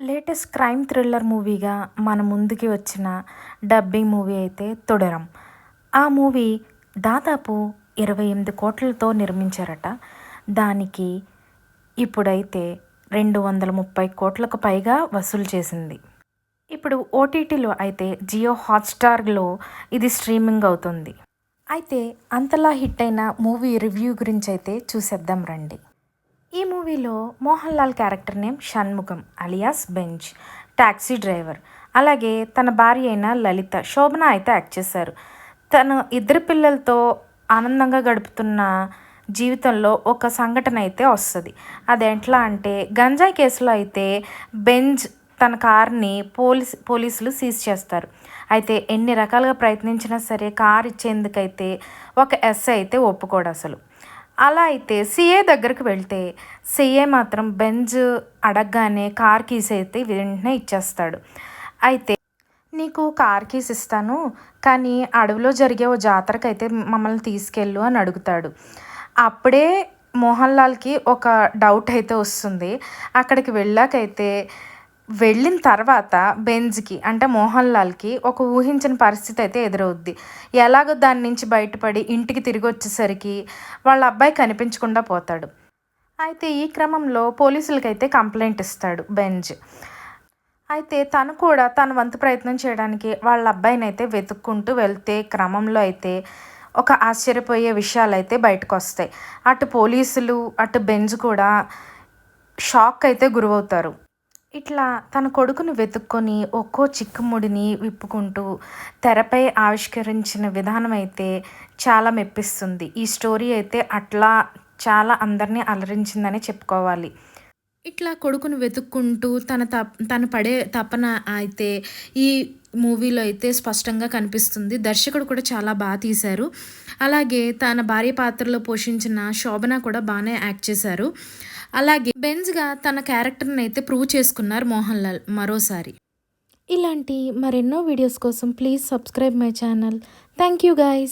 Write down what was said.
Latest crime thriller మూవీగా మన ముందుకి వచ్చిన డబ్బింగ్ మూవీ అయితే తొడరం. ఆ మూవీ దాదాపు 28 కోట్లతో నిర్మించారట. దానికి ఇప్పుడైతే 230 కోట్లకు పైగా వసూలు చేసింది. ఇప్పుడు ఓటీటీలో అయితే జియో హాట్‌స్టార్‌లో ఇది స్ట్రీమింగ్ అవుతుంది. అయితే అంతలా హిట్ అయిన మూవీ రివ్యూ గురించి అయితే చూసేద్దాం రండి. ఈ మూవీలో Mohan Lal character name Shanmukham alias Benz, taxi driver. అలాగే తన భార్య అయిన లలిత, శోభన అయితే యాక్ట్ చేశారు. తను ఇద్దరు పిల్లలతో ఆనందంగా గడుపుతున్న జీవితంలో ఒక సంఘటన అయితే వస్తుంది. అది ఎట్లా అంటే గంజాయి కేసులో అయితే బెంజ్ తన కార్ని పోలీసులు సీజ్ చేస్తారు. అయితే ఎన్ని రకాలుగా ప్రయత్నించినా సరే కార్ ఇచ్చేందుకైతే ఒక ఎస్ఐ అయితే ఒప్పుకోడు అసలు. అలా అయితే సీఏ దగ్గరికి వెళ్తే సీఏ మాత్రం బెంజ్ అడగగానే కార్ కీస్ అయితే వెంటనే ఇచ్చేస్తాడు. అయితే నీకు కార్ కీస్ ఇస్తాను, కానీ అడవిలో జరిగే ఓ జాతరకైతే మమ్మల్ని తీసుకెళ్ళు అని అడుగుతాడు. అప్పుడే మోహన్ లాల్కి ఒక డౌట్ అయితే వస్తుంది. అక్కడికి వెళ్ళిన తర్వాత బెంజ్కి అంటే మోహన్ లాల్కి ఒక ఊహించిన పరిస్థితి అయితే ఎదురవుద్ది. ఎలాగో దాని నుంచి బయటపడి ఇంటికి తిరిగి వచ్చేసరికి వాళ్ళ అబ్బాయి కనిపించకుండా పోతాడు. అయితే ఈ క్రమంలో పోలీసులకైతే కంప్లైంట్ ఇస్తాడు బెంజ్. అయితే తను కూడా తన వంతు ప్రయత్నం చేయడానికి వాళ్ళ అబ్బాయిని అయితే వెతుక్కుంటూ వెళ్తే క్రమంలో అయితే ఒక ఆశ్చర్యపోయే విషయాలు అయితే బయటకు వస్తాయి. అటు పోలీసులు అటు బెంజ్ కూడా షాక్ అయితే గురవుతారు. ఇట్లా తన కొడుకుని వెతుక్కొని ఒక్కో చిక్కుముడిని విప్పుకుంటూ తెరపై ఆవిష్కరించిన విధానం అయితే చాలా మెప్పిస్తుంది. ఈ స్టోరీ అయితే అట్లా చాలా అందరినీ అలరించిందని చెప్పుకోవాలి. ఇట్లా కొడుకును వెతుక్కుంటూ తను పడే తపన అయితే ఈ మూవీలో అయితే స్పష్టంగా కనిపిస్తుంది. దర్శకుడు కూడా చాలా బాగా తీశారు. అలాగే తన భార్య పాత్రలో పోషించిన శోభన కూడా బాగానే యాక్ట్ చేశారు. అలాగే బెంజ్గా తన క్యారెక్టర్ని అయితే ప్రూవ్ చేసుకున్నారు మోహన్ లాల్ మరోసారి. ఇలాంటి మరెన్నో వీడియోస్ కోసం please subscribe my channel. Thank you guys.